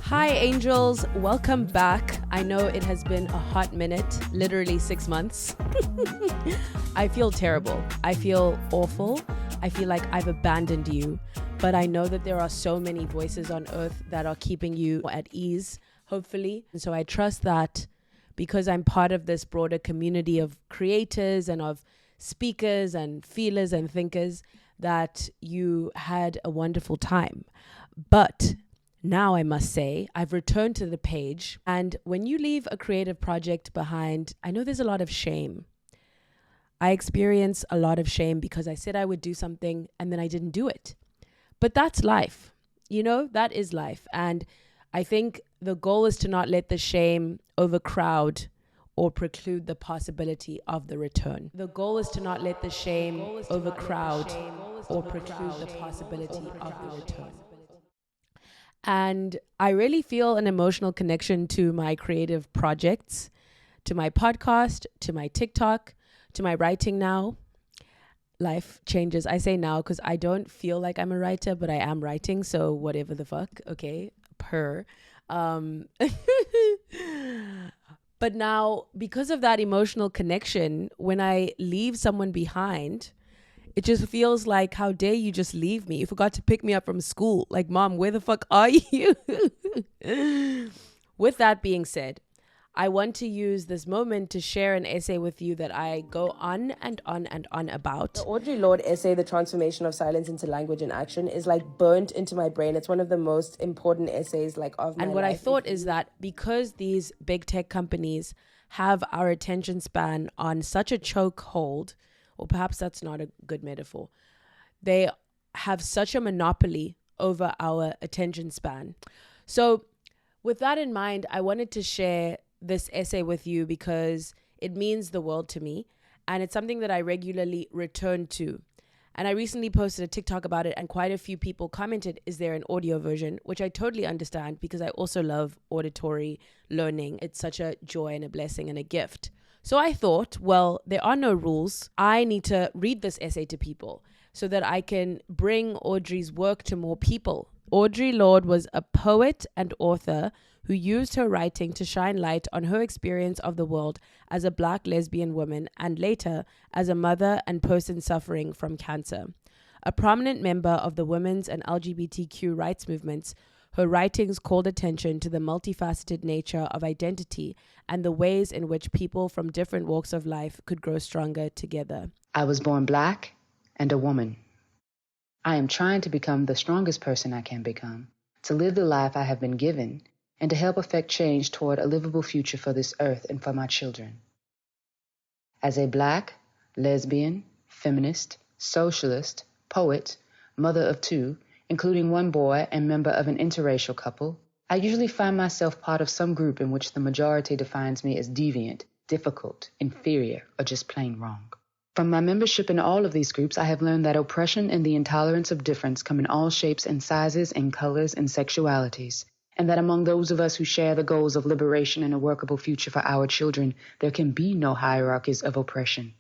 Hi, angels. Welcome back. I know it has been a hot minute, literally 6 months. I feel terrible. I feel awful. I feel like I've abandoned you. But I know that there are so many voices on earth that are keeping you at ease, hopefully. And so I trust that because I'm part of this broader community of creators and of speakers and feelers and thinkers, that you had a wonderful time. But now I must say, I've returned to the page. And when you leave a creative project behind, I know there's a lot of shame. I experience a lot of shame because I said I would do something and then I didn't do it. But that's life. You know, that is life. And I think the goal is to not let the shame overcrowd or preclude the possibility of the return. The goal is to not let the shame overcrowd or preclude the possibility of the return. And I really feel an emotional connection to my creative projects, to my podcast, to my TikTok, to my writing now. Life changes. I say now because I don't feel like I'm a writer, but I am writing. So whatever the fuck. Okay. But now, because of that emotional connection, when I leave someone behind, it just feels like, how dare you just leave me? You forgot to pick me up from school. Like, Mom, where the fuck are you? With that being said, I want to use this moment to share an essay with you that I go on and on and on about. The Audre Lorde essay, The Transformation of Silence into Language and Action, is like burnt into my brain. It's one of the most important essays of my life. And what I thought is that because these big tech companies have our attention span on such a chokehold, or perhaps that's not a good metaphor, they have such a monopoly over our attention span. So with that in mind, I wanted to share this essay with you because it means the world to me. And it's something that I regularly return to. And I recently posted a TikTok about it and quite a few people commented, is there an audio version? Which I totally understand because I also love auditory learning. It's such a joy and a blessing and a gift. So I thought, well, there are no rules. I need to read this essay to people so that I can bring Audrey's work to more people. Audre Lorde was a poet and author who used her writing to shine light on her experience of the world as a Black lesbian woman and later as a mother and person suffering from cancer. A prominent member of the women's and LGBTQ rights movements, her writings called attention to the multifaceted nature of identity and the ways in which people from different walks of life could grow stronger together. I was born Black and a woman. I am trying to become the strongest person I can become, to live the life I have been given, and to help effect change toward a livable future for this earth and for my children. As a Black, lesbian, feminist, socialist, poet, mother of two, including one boy and member of an interracial couple, I usually find myself part of some group in which the majority defines me as deviant, difficult, inferior, or just plain wrong. From my membership in all of these groups, I have learned that oppression and the intolerance of difference come in all shapes and sizes and colors and sexualities, and that among those of us who share the goals of liberation and a workable future for our children, there can be no hierarchies of oppression.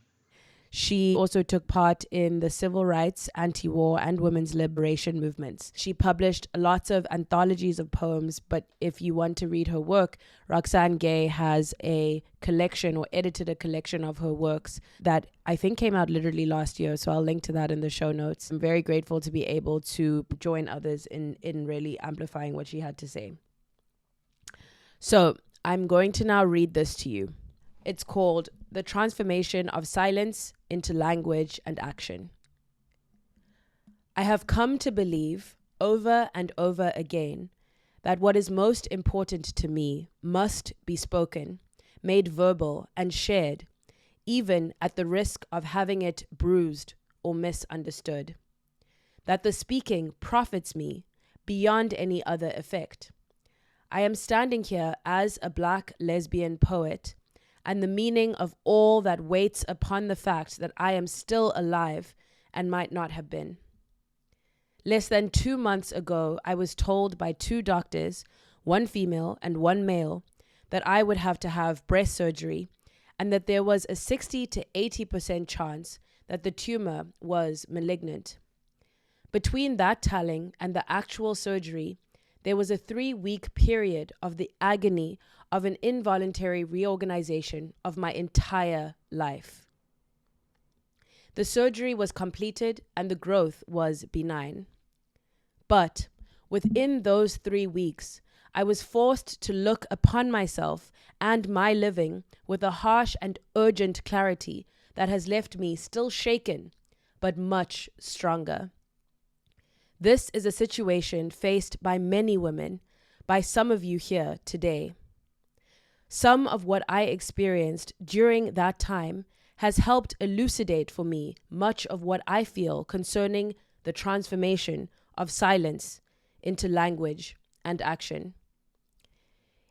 She also took part in the civil rights, anti-war, and women's liberation movements. She published lots of anthologies of poems, but if you want to read her work, Roxane Gay has a collection or edited a collection of her works that I think came out literally last year, so I'll link to that in the show notes. I'm very grateful to be able to join others in really amplifying what she had to say. So I'm going to now read this to you. It's called The Transformation of Silence into Language and Action. I have come to believe over and over again that what is most important to me must be spoken, made verbal and shared, even at the risk of having it bruised or misunderstood. That the speaking profits me beyond any other effect. I am standing here as a Black lesbian poet, and the meaning of all that waits upon the fact that I am still alive and might not have been. Less than 2 months ago, I was told by 2 doctors, one female and one male, that I would have to have breast surgery and that there was a 60 to 80% chance that the tumor was malignant. Between that telling and the actual surgery, there was a 3-week period of the agony of an involuntary reorganization of my entire life. The surgery was completed and the growth was benign. But within those 3 weeks, I was forced to look upon myself and my living with a harsh and urgent clarity that has left me still shaken, but much stronger. This is a situation faced by many women, by some of you here today. Some of what I experienced during that time has helped elucidate for me much of what I feel concerning the transformation of silence into language and action.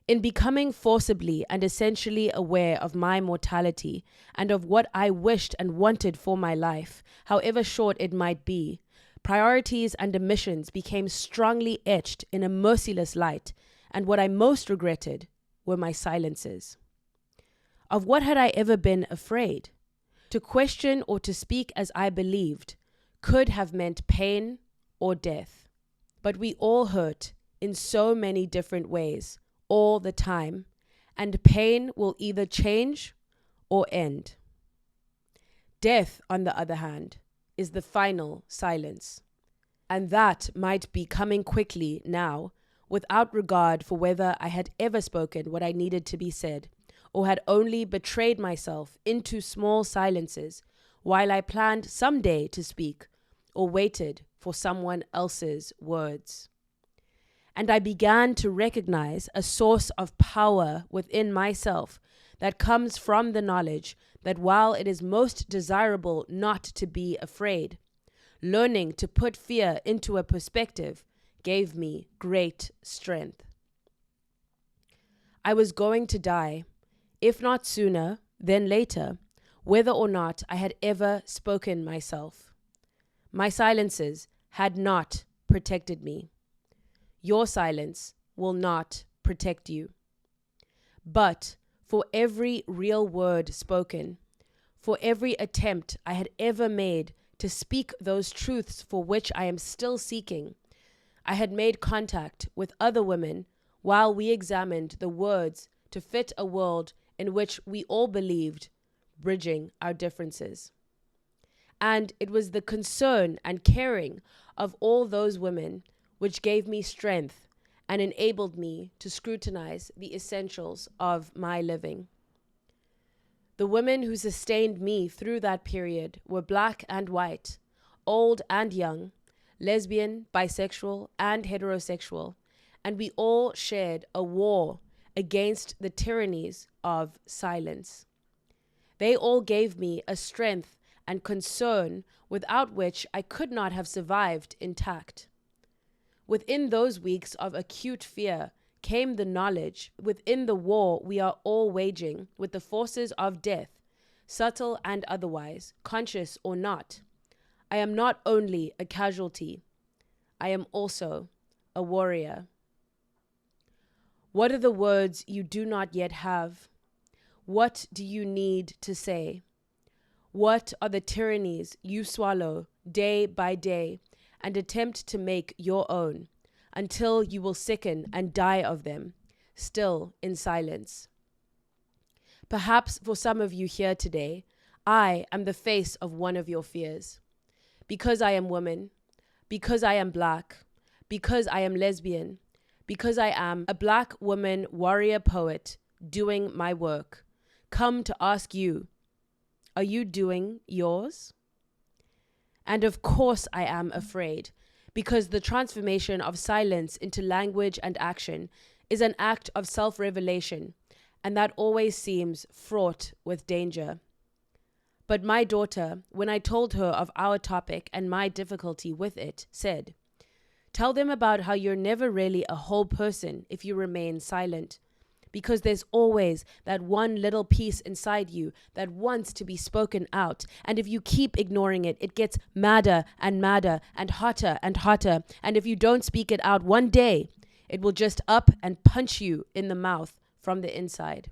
In becoming forcibly and essentially aware of my mortality and of what I wished and wanted for my life, however short it might be, priorities and omissions became strongly etched in a merciless light, and what I most regretted were my silences. Of what had I ever been afraid? To question or to speak as I believed could have meant pain or death. But we all hurt in so many different ways all the time, and pain will either change or end. Death, on the other hand, is the final silence, and that might be coming quickly now, without regard for whether I had ever spoken what I needed to be said, or had only betrayed myself into small silences while I planned someday to speak or waited for someone else's words. And I began to recognize a source of power within myself that comes from the knowledge that while it is most desirable not to be afraid, learning to put fear into a perspective gave me great strength. I was going to die, if not sooner, then later, whether or not I had ever spoken myself. My silences had not protected me. Your silence will not protect you. But for every real word spoken, for every attempt I had ever made to speak those truths for which I am still seeking, I had made contact with other women while we examined the words to fit a world in which we all believed, bridging our differences. And it was the concern and caring of all those women which gave me strength and enabled me to scrutinize the essentials of my living. The women who sustained me through that period were Black and white, old and young, lesbian, bisexual, and heterosexual, and we all shared a war against the tyrannies of silence. They all gave me a strength and concern without which I could not have survived intact. Within those weeks of acute fear came the knowledge within the war we are all waging with the forces of death, subtle and otherwise, conscious or not. I am not only a casualty, I am also a warrior. What are the words you do not yet have? What do you need to say? What are the tyrannies you swallow day by day and attempt to make your own until you will sicken and die of them, still in silence? Perhaps for some of you here today, I am the face of one of your fears. Because I am woman, because I am Black, because I am lesbian, because I am a Black woman warrior poet doing my work, come to ask you, are you doing yours? And of course I am afraid, because the transformation of silence into language and action is an act of self-revelation, and that always seems fraught with danger. But my daughter, when I told her of our topic and my difficulty with it, said, "Tell them about how you're never really a whole person if you remain silent, because there's always that one little piece inside you that wants to be spoken out. And if you keep ignoring it, it gets madder and madder and hotter and hotter. And if you don't speak it out one day, it will just up and punch you in the mouth from the inside."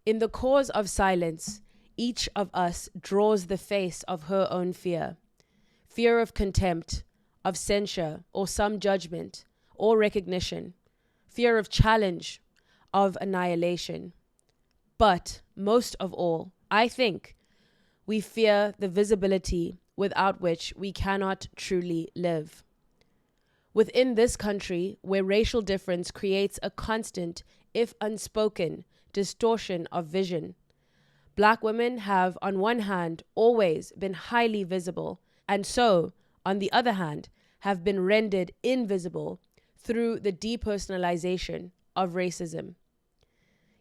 In the cause of silence, each of us draws the face of her own fear. fear of contempt, of censure, or some judgment, or recognition, fear of challenge, of annihilation. But most of all, I think, we fear the visibility without which we cannot truly live. Within this country, where racial difference creates a constant, if unspoken, distortion of vision, Black women have, on one hand, always been highly visible, and so, on the other hand, have been rendered invisible through the depersonalization of racism.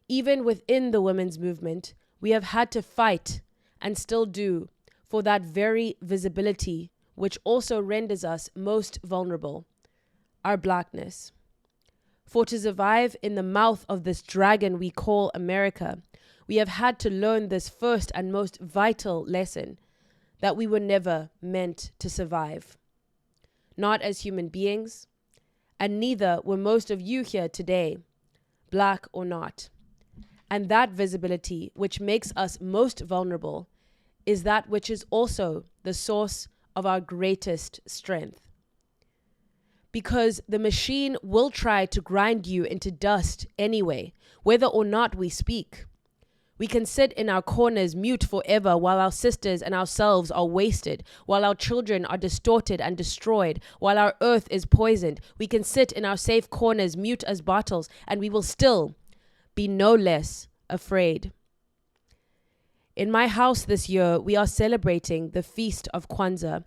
Even within the women's movement, we have had to fight, and still do, for that very visibility which also renders us most vulnerable, our Blackness. For to survive in the mouth of this dragon we call America, we have had to learn this first and most vital lesson, that we were never meant to survive. Not as human beings, and neither were most of you here today, Black or not. And that visibility which makes us most vulnerable is that which is also the source of our greatest strength. Because the machine will try to grind you into dust anyway, whether or not we speak. We can sit in our corners mute forever while our sisters and ourselves are wasted, while our children are distorted and destroyed, while our earth is poisoned. We can sit in our safe corners mute as bottles, and we will still be no less afraid. In my house this year, we are celebrating the Feast of Kwanzaa,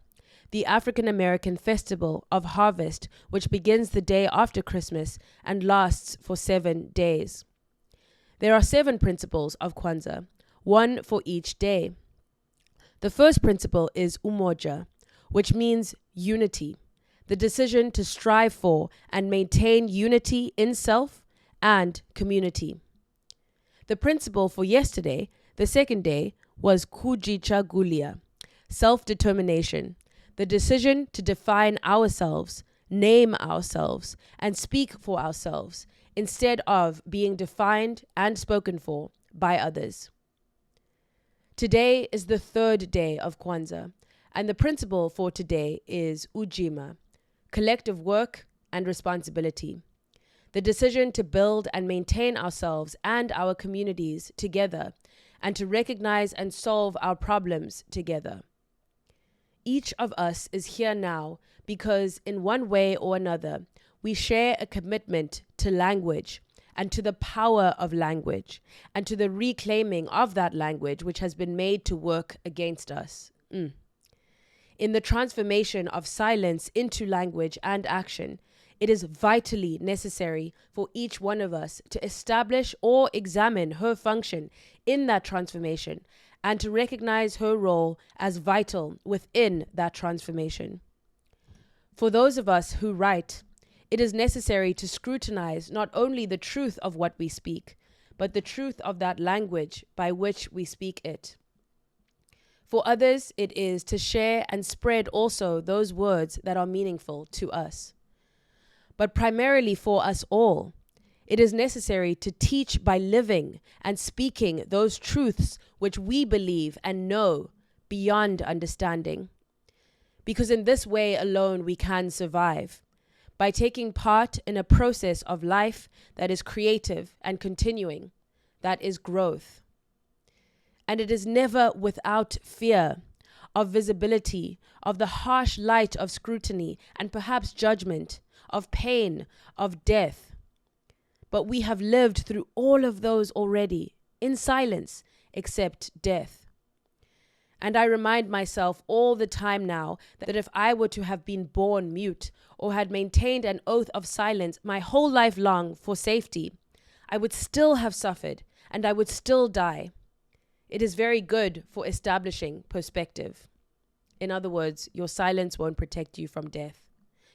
the African American festival of harvest, which begins the day after Christmas and lasts for 7 days. There are 7 principles of Kwanzaa, one for each day. The first principle is umoja, which means unity, the decision to strive for and maintain unity in self and community. The principle for yesterday, the second day, was kujichagulia, self-determination, the decision to define ourselves, name ourselves, and speak for ourselves, instead of being defined and spoken for by others. Today is the third day of Kwanzaa, and the principle for today is ujima, collective work and responsibility, the decision to build and maintain ourselves and our communities together, and to recognize and solve our problems together. Each of us is here now because in one way or another, we share a commitment to language and to the power of language and to the reclaiming of that language which has been made to work against us. In the transformation of silence into language and action, it is vitally necessary for each one of us to establish or examine her function in that transformation and to recognize her role as vital within that transformation. For those of us who write, it is necessary to scrutinize not only the truth of what we speak, but the truth of that language by which we speak it. For others, it is to share and spread also those words that are meaningful to us. But primarily for us all, it is necessary to teach by living and speaking those truths which we believe and know beyond understanding. Because in this way alone we can survive, by taking part in a process of life that is creative and continuing, that is growth. And it is never without fear of visibility, of the harsh light of scrutiny and perhaps judgment, of pain, of death. But we have lived through all of those already, in silence, except death. And I remind myself all the time now that if I were to have been born mute or had maintained an oath of silence my whole life long for safety, I would still have suffered and I would still die. It is very good for establishing perspective. In other words, your silence won't protect you from death.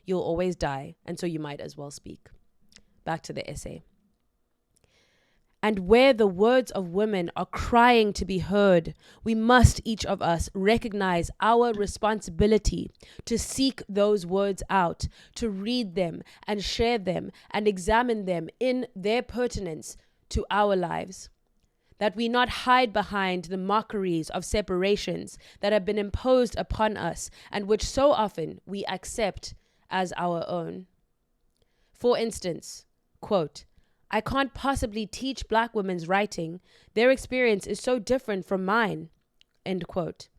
You'll always die, and so you might as well speak. Back to the essay. And where the words of women are crying to be heard, we must, each of us, recognize our responsibility to seek those words out, to read them and share them and examine them in their pertinence to our lives. that we not hide behind the mockeries of separations that have been imposed upon us and which so often we accept as our own. For instance, quote, I can't possibly teach Black women's writing. Their experience is so different from mine, end quote.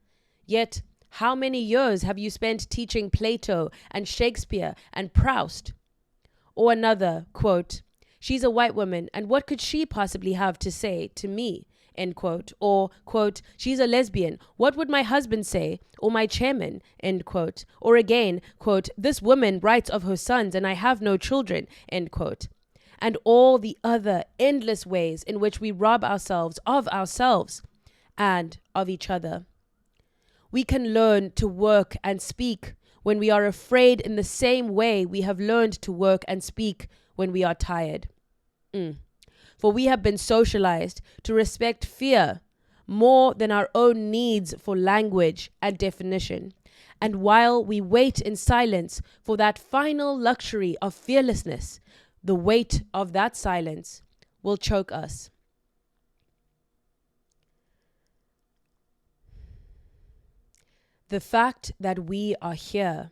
Yet, how many years have you spent teaching Plato and Shakespeare and Proust? Or another, quote, she's a white woman, and what could she possibly have to say to me, end quote. Or, quote, she's a lesbian. What would my husband say? Or my chairman, end quote. Or again, quote, this woman writes of her sons, and I have no children, end quote. And all the other endless ways in which we rob ourselves and of each other. We can learn to work and speak when we are afraid in the same way we have learned to work and speak when we are tired. For we have been socialized to respect fear more than our own needs for language and definition. And while we wait in silence for that final luxury of fearlessness, the weight of that silence will choke us. The fact that we are here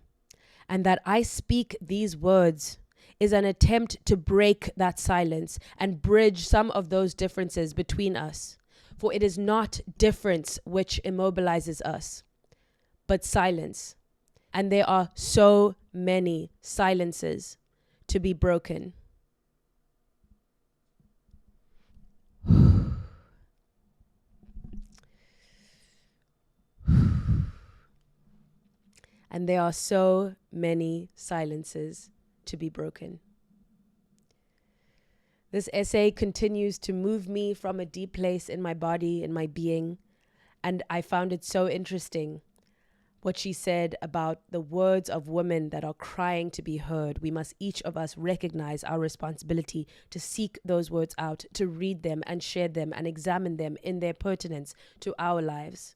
and that I speak these words is an attempt to break that silence and bridge some of those differences between us. For it is not difference which immobilizes us, but silence. And there are so many silences to be broken. And there are so many silences to be broken. This essay continues to move me from a deep place in my body, in my being. And I found it so interesting what she said about the words of women that are crying to be heard. We must each of us recognize our responsibility to seek those words out, to read them and share them and examine them in their pertinence to our lives.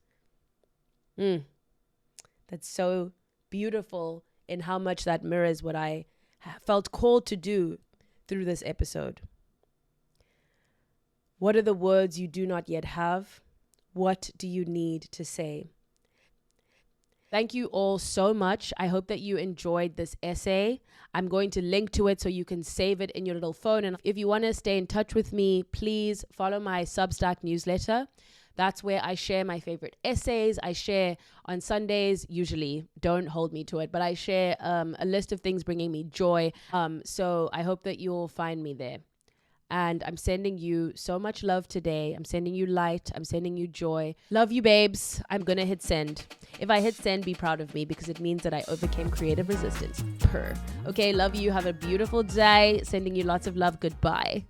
That's so beautiful in how much that mirrors what I felt called to do through this episode. What are the words you do not yet have? What do you need to say? Thank you all so much. I hope that you enjoyed this essay. I'm going to link to it so you can save it in your little phone. And if you want to stay in touch with me, please follow my Substack newsletter. That's where I share my favorite essays. I share on Sundays, usually, don't hold me to it, but I share a list of things bringing me joy. So I hope that you'll find me there. And I'm sending you so much love today. I'm sending you light. I'm sending you joy. Love you, babes. I'm going to hit send. If I hit send, be proud of me because it means that I overcame creative resistance. Okay, love you. Have a beautiful day. Sending you lots of love. Goodbye.